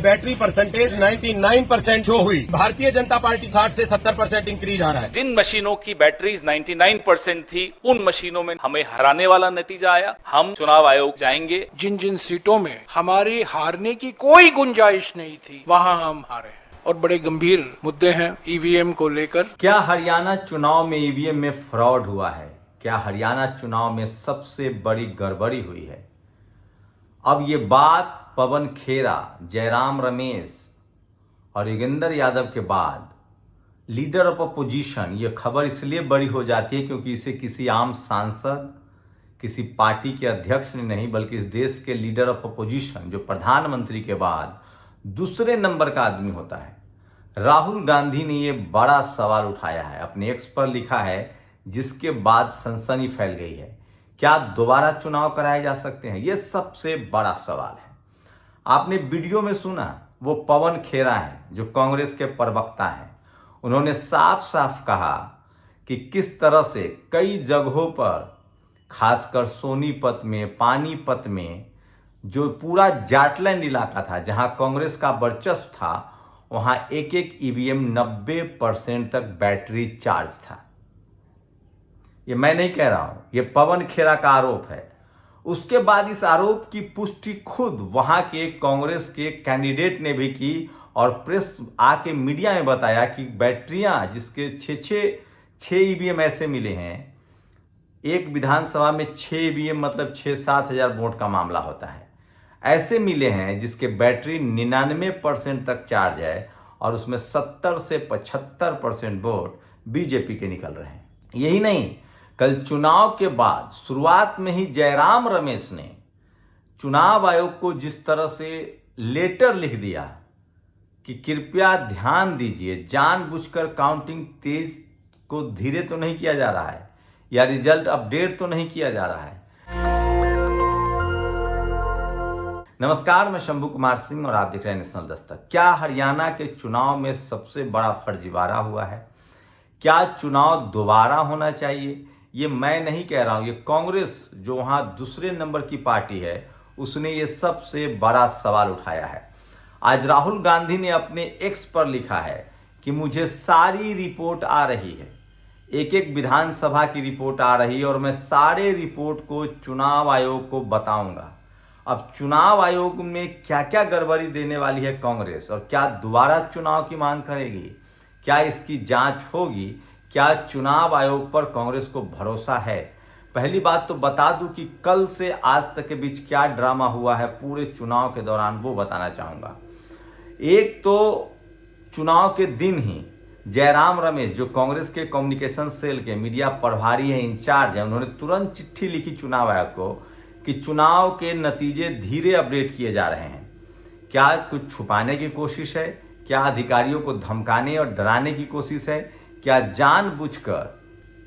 Battery percentage 99% show हुई। Bharatiya Janata party 60 से 70% increase आ रहा है। जिन मशीनों की बैटरीज 99% थी, उन मशीनों में हमें हराने वाला नतीजा आया। हम चुनाव आयोग जाएंगे। जिन जिन सीटों में हमारी हारने की कोई गुंजाइश नहीं थी, वहां हम हारे हैं और बड़े गंभीर मुद्दे हैं ईवीएम को लेकर। क्या हरियाणा चुनाव में ईवीएम में फ्रॉड हुआ है? क्या हरियाणा चुनाव में सबसे बड़ी गड़बड़ी हुई है? अब ये बात पवन खेरा, जयराम रमेश और योगेंद्र यादव के बाद लीडर ऑफ अपोजिशन, ये खबर इसलिए बड़ी हो जाती है क्योंकि इसे किसी आम सांसद, किसी पार्टी के अध्यक्ष ने नहीं, बल्कि इस देश के लीडर ऑफ अपोजिशन, जो प्रधानमंत्री के बाद दूसरे नंबर का आदमी होता है, राहुल गांधी ने ये बड़ा सवाल उठाया है। अपने एक्स पर लिखा है, जिसके बाद सनसनी फैल गई है। क्या दोबारा चुनाव कराए जा सकते हैं? ये सबसे बड़ा सवाल है। आपने वीडियो में सुना, वो पवन खेरा हैं जो कांग्रेस के प्रवक्ता हैं। उन्होंने साफ साफ कहा कि किस तरह से कई जगहों पर, खासकर सोनीपत में, पानीपत में, जो पूरा जाटलैंड इलाका था जहां कांग्रेस का वर्चस्व था, वहां एक एक ईवीएम 90% तक बैटरी चार्ज था। ये मैं नहीं कह रहा हूं, ये पवन खेरा का आरोप है। उसके बाद इस आरोप की पुष्टि खुद वहां के कांग्रेस के कैंडिडेट ने भी की और प्रेस आके मीडिया में बताया कि बैटरियां, जिसके छः ईवीएम ऐसे मिले हैं, एक विधानसभा में 6 ईवीएम मतलब 6-7 हजार वोट का मामला होता है, ऐसे मिले हैं जिसके बैटरी 99% तक चार्ज है और उसमें 70 से 75% वोट बीजेपी के निकल रहे हैं। यही नहीं, कल चुनाव के बाद शुरुआत में ही जयराम रमेश ने चुनाव आयोग को जिस तरह से लेटर लिख दिया कि कृपया ध्यान दीजिए, जानबूझकर काउंटिंग तेज को धीरे तो नहीं किया जा रहा है या रिजल्ट अपडेट तो नहीं किया जा रहा है। नमस्कार, मैं शंभू कुमार सिंह और आप देख रहे हैं नेशनल दस्तक। क्या हरियाणा के चुनाव में सबसे बड़ा फर्जीवाड़ा हुआ है? क्या चुनाव दोबारा होना चाहिए? ये मैं नहीं कह रहा हूं, ये कांग्रेस, जो वहां दूसरे नंबर की पार्टी है, उसने ये सबसे बड़ा सवाल उठाया है। आज राहुल गांधी ने अपने एक्स पर लिखा है कि मुझे सारी रिपोर्ट आ रही है, एक एक विधानसभा की रिपोर्ट आ रही है और मैं सारे रिपोर्ट को चुनाव आयोग को बताऊंगा। अब चुनाव आयोग में क्या क्या गड़बड़ी देने वाली है कांग्रेस, और क्या दोबारा चुनाव की मांग करेगी? क्या इसकी जांच होगी? क्या चुनाव आयोग पर कांग्रेस को भरोसा है? पहली बात तो बता दूं कि कल से आज तक के बीच क्या ड्रामा हुआ है पूरे चुनाव के दौरान, वो बताना चाहूँगा। एक तो चुनाव के दिन ही जयराम रमेश, जो कांग्रेस के कम्युनिकेशन सेल के मीडिया प्रभारी हैं, इंचार्ज हैं, उन्होंने तुरंत चिट्ठी लिखी चुनाव आयोग को कि चुनाव के नतीजे धीरे अपडेट किए जा रहे हैं। क्या कुछ छुपाने की कोशिश है? क्या अधिकारियों को धमकाने और डराने की कोशिश है? क्या जानबूझकर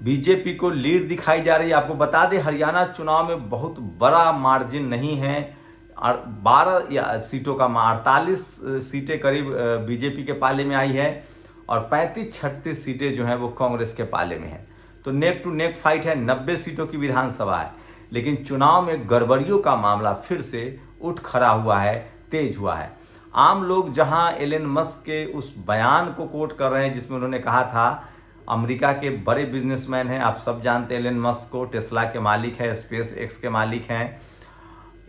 बीजेपी को लीड दिखाई जा रही है? आपको बता दें, हरियाणा चुनाव में बहुत बड़ा मार्जिन नहीं है, 12 सीटों का 48 सीटें करीब बीजेपी के पाले में आई है और 35-36 सीटें जो हैं वो कांग्रेस के पाले में हैं। तो नेक टू नेक फाइट है, 90 सीटों की विधानसभा है। लेकिन चुनाव में गड़बड़ियों का मामला फिर से उठ खड़ा हुआ है, तेज हुआ है। आम लोग जहां एलन मस्क के उस बयान को कोट कर रहे हैं जिसमें उन्होंने कहा था, अमेरिका के बड़े बिजनेसमैन हैं, आप सब जानते हैं एलन मस्क को, टेस्ला के मालिक है, स्पेस एक्स के मालिक हैं,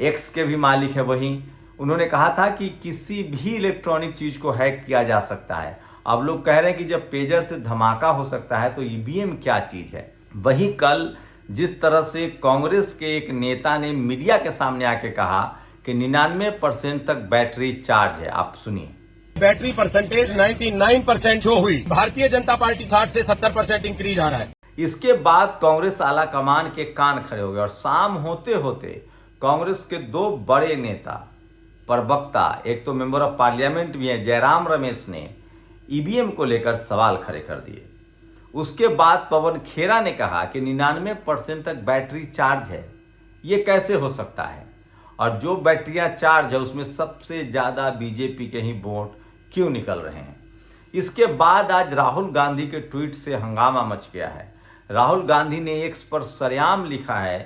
एक्स के भी मालिक है। वहीं उन्होंने कहा था कि किसी भी इलेक्ट्रॉनिक चीज़ को हैक किया जा सकता है। अब लोग कह रहे हैं कि जब पेजर से धमाका हो सकता है तो ईवीएम क्या चीज़ है? वहीं कल जिस तरह से कांग्रेस के एक नेता ने मीडिया के सामने आके कहा कि 99% तक बैटरी चार्ज है, आप सुनिए। बैटरी परसेंटेज 99% शो हुई। भारतीय जनता पार्टी 60 से 70% इंक्रीज आ रहा है। इसके बाद कांग्रेस आला कमान के कान खड़े हो गए और शाम होते होते कांग्रेस के 2 बड़े नेता, प्रवक्ता, एक तो मेंबर ऑफ पार्लियामेंट भी है, जयराम रमेश ने ईवीएम को लेकर सवाल खड़े कर दिए। उसके बाद पवन खेरा ने कहा कि 99% तक बैटरी चार्ज है, ये कैसे हो सकता है? और जो बैटरियां चार्ज है उसमें सबसे ज़्यादा बीजेपी के ही वोट क्यों निकल रहे हैं? इसके बाद आज राहुल गांधी के ट्वीट से हंगामा मच गया है। राहुल गांधी ने एक्स पर सरेआम लिखा है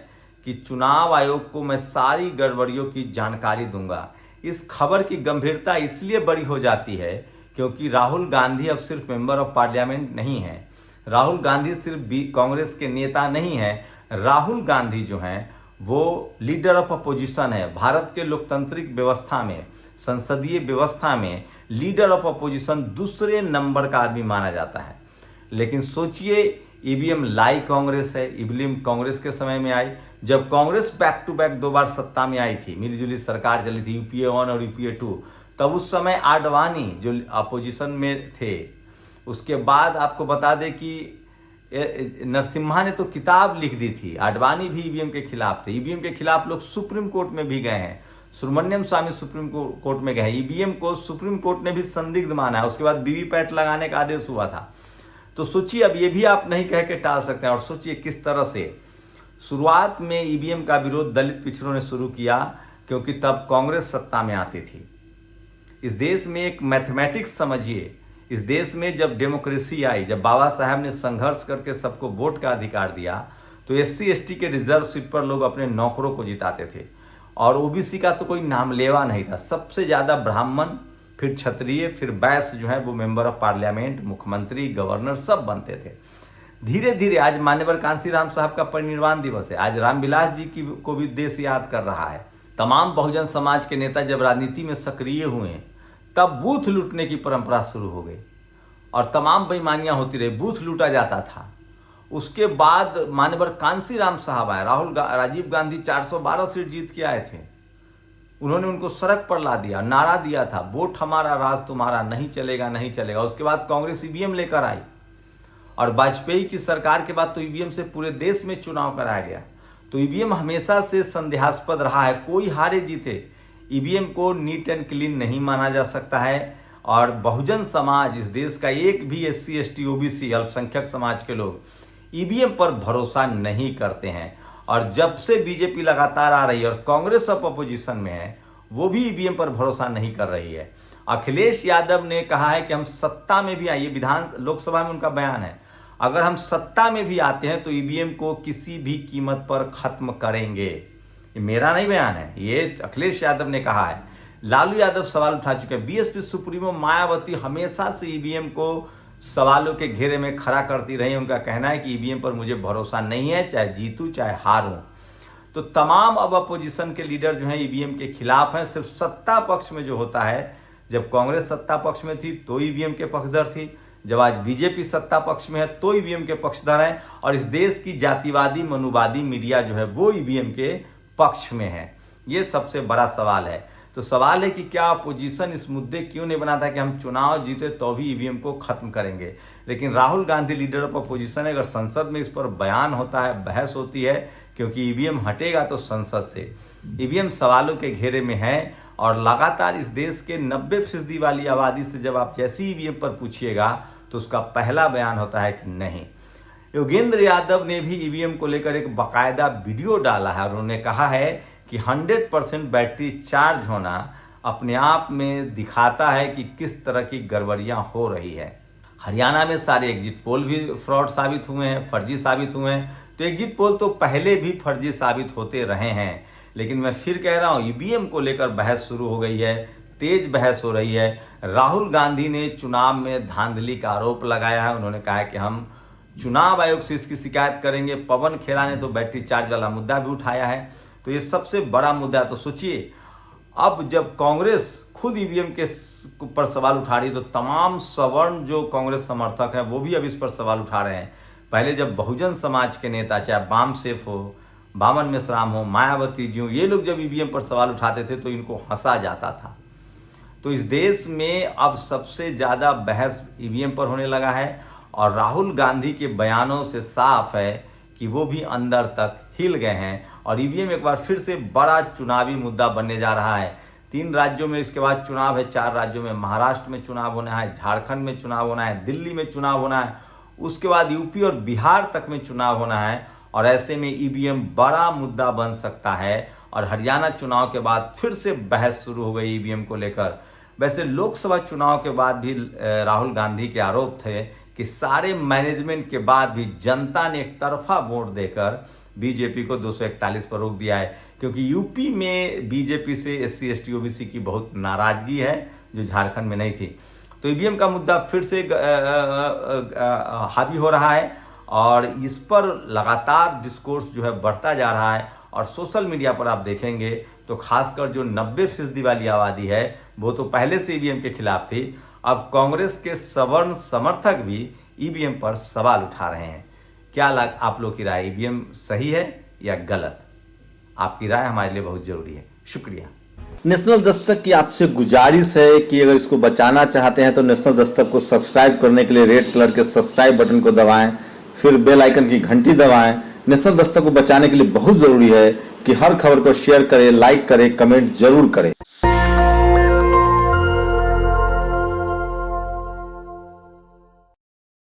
कि चुनाव आयोग को मैं सारी गड़बड़ियों की जानकारी दूंगा। इस खबर की गंभीरता इसलिए बड़ी हो जाती है क्योंकि राहुल गांधी अब सिर्फ मेंबर ऑफ पार्लियामेंट नहीं है। राहुल गांधी सिर्फ कांग्रेस के नेता नहीं है। राहुल गांधी जो हैं वो लीडर ऑफ अपोजिशन है। भारत के लोकतांत्रिक व्यवस्था में, संसदीय व्यवस्था में लीडर ऑफ अपोजिशन दूसरे नंबर का आदमी माना जाता है। लेकिन सोचिए, ईवीएम लाई कांग्रेस है। ईवीएम कांग्रेस के समय में आई, जब कांग्रेस बैक टू बैक 2 बार सत्ता में आई थी, मिलीजुली सरकार चली थी, यूपीए 1 और यूपीए 2, तब उस समय आडवाणी जो अपोजिशन में थे। उसके बाद आपको बता दें कि नरसिम्हा ने तो किताब लिख दी थी। आडवाणी भी ईवीएम के खिलाफ थे। ईवीएम के खिलाफ लोग सुप्रीम कोर्ट में भी गए हैं। सुब्रमण्यम स्वामी सुप्रीम कोर्ट में गए। ईवीएम को सुप्रीम कोर्ट ने भी संदिग्ध माना है। उसके बाद वीवीपैट लगाने का आदेश हुआ था। तो सोचिए, अब ये भी आप नहीं कह के टाल सकते हैं। और सोचिए किस तरह से शुरुआत में ईवीएम का विरोध दलित पिछड़ों ने शुरू किया, क्योंकि तब कांग्रेस सत्ता में आती थी। इस देश में एक मैथमेटिक्स समझिए, इस देश में जब डेमोक्रेसी आई, जब बाबा साहब ने संघर्ष करके सबको वोट का अधिकार दिया, तो एससी एसटी के रिजर्व सीट पर लोग अपने नौकरों को जिताते थे। और ओबीसी का तो कोई नाम लेवा नहीं था। सबसे ज़्यादा ब्राह्मण, फिर क्षत्रिय, फिर वैश्य जो है वो मेंबर ऑफ पार्लियामेंट, मुख्यमंत्री, गवर्नर सब बनते थे। धीरे धीरे आज मान्यवर कांसीराम साहब का परिनिर्वाण दिवस है। आज रामविलास जी को भी देश याद कर रहा है। तमाम बहुजन समाज के नेता जब राजनीति में सक्रिय हुए, तब बूथ लूटने की परंपरा शुरू हो गई और तमाम बेईमानियां होती रही। बूथ लूटा जाता था। उसके बाद मान्यवर कांसीराम साहब आए। राजीव गांधी 412 सीट जीत के आए थे। उन्होंने उनको सड़क पर ला दिया, नारा दिया था, वोट हमारा राज तुम्हारा, नहीं चलेगा नहीं चलेगा। उसके बाद कांग्रेस ईवीएम लेकर आई और वाजपेयी की सरकार के बाद तो ईवीएम से पूरे देश में चुनाव कराया गया। तो ईवीएम हमेशा से संदेहास्पद रहा है। कोई हारे जीते, ईवीएम को नीट एंड क्लीन नहीं माना जा सकता है। और बहुजन समाज, इस देश का एक भी एससी एसटी ओबीसी अल्पसंख्यक समाज के लोग ईवीएम पर भरोसा नहीं करते हैं। और जब से बीजेपी लगातार आ रही है और कांग्रेस ऑफ अपोजिशन में है, वो भी ईवीएम पर भरोसा नहीं कर रही है। अखिलेश यादव ने कहा है कि हम सत्ता में भी आइए, लोकसभा में उनका बयान है, अगर हम सत्ता में भी आते हैं तो ईवीएम को किसी भी कीमत पर खत्म करेंगे। ये मेरा नहीं बयान है, ये अखिलेश यादव ने कहा है। लालू यादव सवाल उठा चुके हैं। बीएसपी सुप्रीमो मायावती हमेशा से ईवीएम को सवालों के घेरे में खड़ा करती रही। उनका कहना है कि ईवीएम पर मुझे भरोसा नहीं है, चाहे जीतूं चाहे हारूं। तो तमाम अब अपोजिशन के लीडर जो हैं ईवीएम के खिलाफ हैं। सिर्फ सत्ता पक्ष में जो होता है, जब कांग्रेस सत्ता पक्ष में थी तो ईवीएम के पक्षधर थी, जब आज बीजेपी सत्ता पक्ष में है तो ईवीएम के पक्षधर हैं। और इस देश की जातिवादी मनुवादी मीडिया जो है वो ईवीएम के पक्ष में है। ये सबसे बड़ा सवाल है। तो सवाल है कि क्या अपोजिशन इस मुद्दे क्यों नहीं बनाता कि हम चुनाव जीते तो भी ईवीएम को खत्म करेंगे। लेकिन Rahul Gandhi leader of opposition है, अगर संसद में इस पर बयान होता है, बहस होती है, क्योंकि ईवीएम हटेगा तो संसद से। ईवीएम सवालों के घेरे में है और लगातार इस देश के 90% वाली आबादी से जब आप जैसी ईवीएम पर पूछिएगा तो उसका पहला बयान होता है कि नहीं। योगेंद्र यादव ने भी ईवीएम को लेकर एक बाकायदा वीडियो डाला है और उन्होंने कहा है कि 100% बैटरी चार्ज होना अपने आप में दिखाता है कि किस तरह की गड़बड़ियां हो रही है। हरियाणा में सारे एग्जिट पोल भी फ्रॉड साबित हुए हैं, फर्जी साबित हुए हैं। तो एग्जिट पोल तो पहले भी फर्जी साबित होते रहे हैं। लेकिन मैं फिर कह रहा हूँ, ईवीएम को लेकर बहस शुरू हो गई है, तेज बहस हो रही है। राहुल गांधी ने चुनाव में धांधली का आरोप लगाया है। उन्होंने कहा है कि हम चुनाव आयोग से इसकी शिकायत करेंगे। पवन खेरा ने तो बैटरी चार्ज वाला मुद्दा भी उठाया है। तो ये सबसे बड़ा मुद्दा है। तो सोचिए, अब जब कांग्रेस खुद ईवीएम के पर सवाल उठा रही है तो तमाम सवर्ण जो कांग्रेस समर्थक हैं वो भी अब इस पर सवाल उठा रहे हैं। पहले जब बहुजन समाज के नेता, चाहे बाम सेफ हो, बामन मेश्राम हो, मायावती जी हो, ये लोग जब ईवीएम पर सवाल उठाते थे तो इनको हंसा जाता था। तो इस देश में अब सबसे ज़्यादा बहस ईवीएम पर होने लगा है। और राहुल गांधी के बयानों से साफ है कि वो भी अंदर तक हिल गए हैं। और ईवीएम एक बार फिर से बड़ा चुनावी मुद्दा बनने जा रहा है। 3 राज्यों में इसके बाद चुनाव है, 4 राज्यों में, महाराष्ट्र में चुनाव होना है, झारखंड में चुनाव होना है, दिल्ली में चुनाव होना है, उसके बाद यूपी और बिहार तक में चुनाव होना है। और ऐसे में ईवीएम बड़ा मुद्दा बन सकता है। और हरियाणा चुनाव के बाद फिर से बहस शुरू हो गई ईवीएम को लेकर। वैसे लोकसभा चुनाव के बाद भी राहुल गांधी के आरोप थे कि सारे मैनेजमेंट के बाद भी जनता ने एक तरफा वोट देकर बीजेपी को 241 पर रोक दिया है। क्योंकि यूपी में बीजेपी से SC ST OBC की बहुत नाराजगी है जो झारखंड में नहीं थी। तो ईवीएम का मुद्दा फिर से हावी हो रहा है और इस पर लगातार डिस्कोर्स जो है बढ़ता जा रहा है। और सोशल मीडिया पर आप देखेंगे तो खासकर जो 90% वाली आबादी है वो तो पहले से ईवीएम के खिलाफ थी। अब कांग्रेस के सवर्ण समर्थक भी ईवीएम पर सवाल उठा रहे हैं। क्या आप लोग की राय, ईवीएम सही है या गलत? आपकी राय हमारे लिए बहुत जरूरी है। शुक्रिया। नेशनल दस्तक की आपसे गुजारिश है कि अगर इसको बचाना चाहते हैं तो नेशनल दस्तक को सब्सक्राइब करने के लिए रेड कलर के सब्सक्राइब बटन को दबाएं, फिर बेल आइकन की घंटी दबाएं। नेशनल दस्तक को बचाने के लिए बहुत जरूरी है कि हर खबर को शेयर करें, लाइक करें, कमेंट जरूर करें।